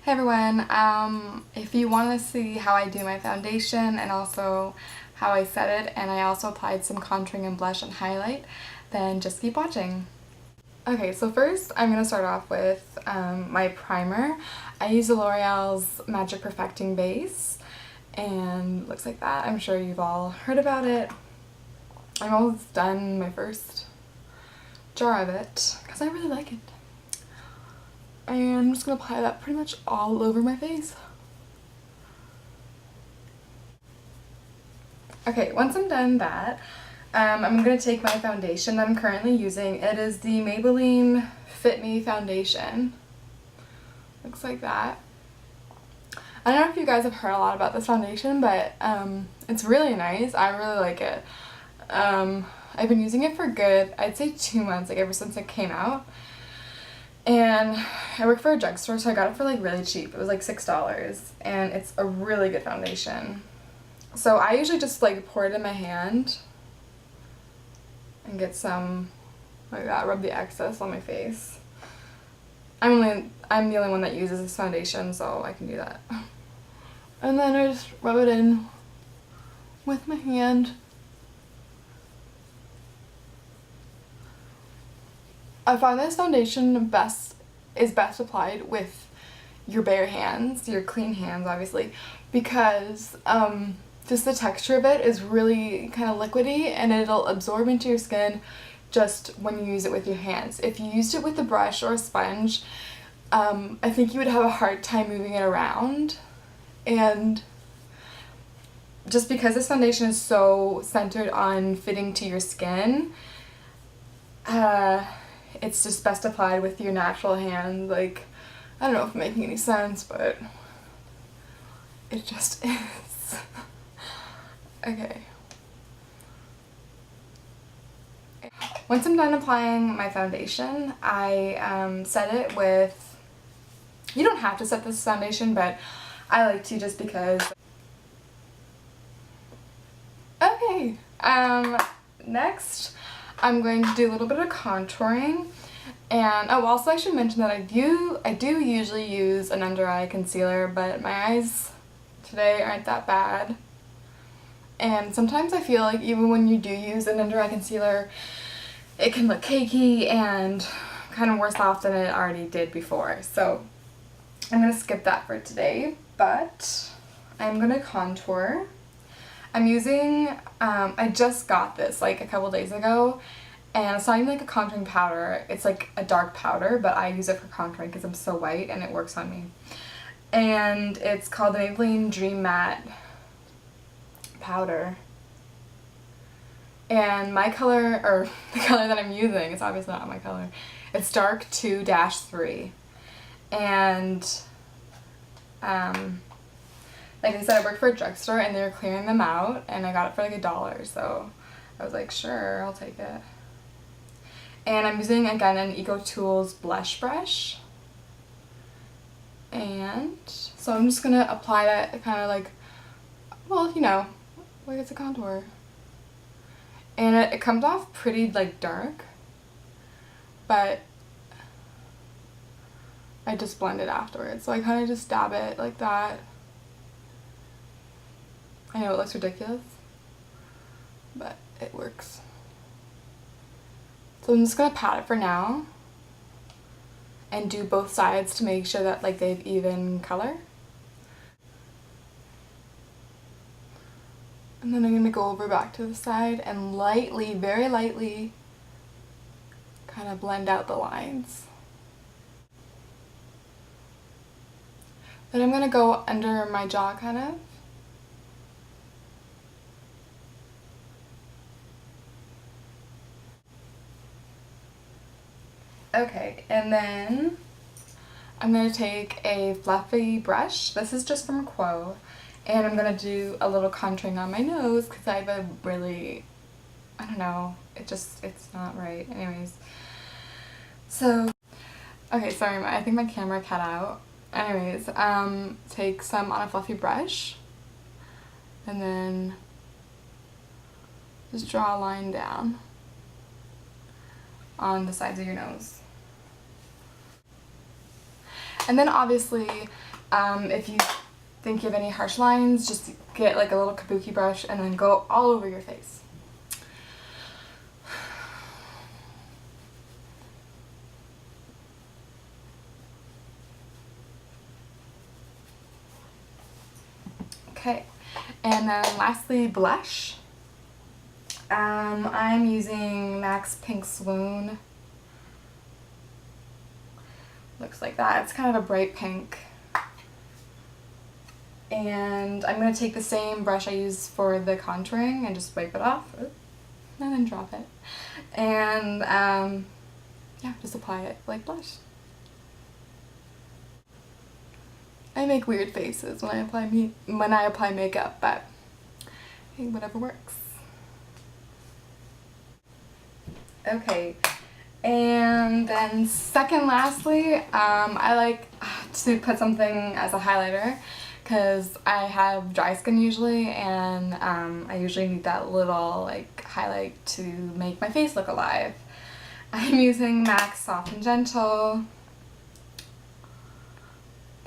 Hey everyone, if you want to see how I do my foundation and also how I set it, and I also applied some contouring and blush and highlight, then just keep watching. Okay, so first I'm going to start off with my primer. I use the L'Oreal's Magic Perfecting Base, and it looks like that. I'm sure you've all heard about it. I'm almost done my first jar of it because I really like it. And I'm just going to apply that pretty much all over my face. Okay, once I'm done that, I'm going to take my foundation that I'm currently using. It is the Maybelline Fit Me foundation. Looks like that. I don't know if you guys have heard a lot about this foundation, but it's really nice. I really like it. I've been using it for good, I'd say 2 months, like ever since it came out. And I work for a drugstore, so I got it for like really cheap. It was like $6, and it's a really good foundation. So I usually just like pour it in my hand and get some like that, rub the excess on my face. I'm the only one that uses this foundation, so I can do that. And then I just rub it in with my hand. I find this foundation is best applied with your bare hands, your clean hands obviously, because just the texture of it is really kind of liquidy and it'll absorb into your skin just when you use it with your hands. If you used it with a brush or a sponge, I think you would have a hard time moving it around. And just because this foundation is so centered on fitting to your skin, it's just best applied with your natural hand. Like, I don't know if I'm making any sense, but it just is. Okay. Once I'm done applying my foundation, I set it with, you don't have to set this foundation, but I like to just because. Okay, next I'm going to do a little bit of contouring, and also I should mention that I do usually use an under eye concealer, but my eyes today aren't that bad, and sometimes I feel like even when you do use an under eye concealer, it can look cakey and kind of worse off than it already did before. So I'm going to skip that for today, but I'm going to contour. I'm using, I just got this like a couple days ago, and it's not even like a contouring powder. It's like a dark powder, but I use it for contouring because I'm so white and it works on me. And it's called the Maybelline Dream Matte powder. And my color, or the color that I'm using, it's obviously not my color, it's dark 2-3. And like I said, I work for a drugstore and they were clearing them out, and I got it for like $1, so I was like, sure, I'll take it. And I'm using, again, an EcoTools blush brush. And so I'm just gonna apply that kind of like, well, you know, like it's a contour. And it comes off pretty like dark, but I just blend it afterwards. So I kind of just dab it like that. I know it looks ridiculous, but it works. So I'm just gonna pat it for now and do both sides to make sure that like they have even color. And then I'm gonna go over back to the side and lightly, very lightly, kind of blend out the lines. Then I'm gonna go under my jaw kind of. Okay, and then I'm going to take a fluffy brush. This is just from Quo. And I'm going to do a little contouring on my nose because I have a really, I don't know, it's not right. Anyways. So, okay, sorry, I think my camera cut out. Anyways, take some on a fluffy brush. And then just draw a line down on the sides of your nose. And then obviously If you think you have any harsh lines, just get like a little kabuki brush and then go all over your face. Okay, and then lastly, blush. I'm using MAC's Pink Swoon. Looks like that. It's kind of a bright pink. And I'm going to take the same brush I use for the contouring and just wipe it off. And then drop it. And yeah, just apply it like blush. I make weird faces when I apply makeup, but hey, whatever works. Okay, and then lastly, I like to put something as a highlighter because I have dry skin usually, and I usually need that little like highlight to make my face look alive. I'm using MAC's Soft and Gentle,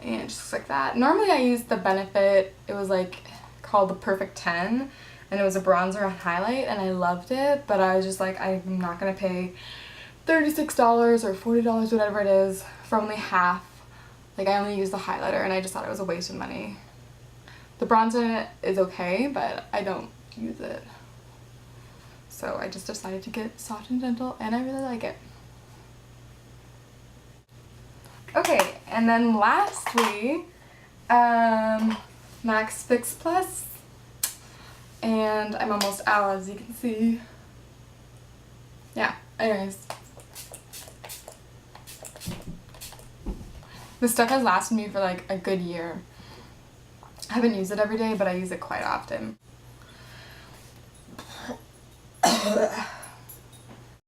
and it just looks like that. Normally I use the Benefit, it was like called the Perfect 10, and it was a bronzer and highlight, and I loved it, but I was just like, I'm not gonna pay $36 or $40, whatever it is, for only half. Like, I only use the highlighter, and I just thought it was a waste of money. The bronzer in it is okay, but I don't use it. So I just decided to get Soft and Gentle, and I really like it. Okay, and then lastly, MAC's Fix Plus. And I'm almost out, as you can see. Yeah, anyways. This stuff has lasted me for like a good year. I haven't used it every day, but I use it quite often.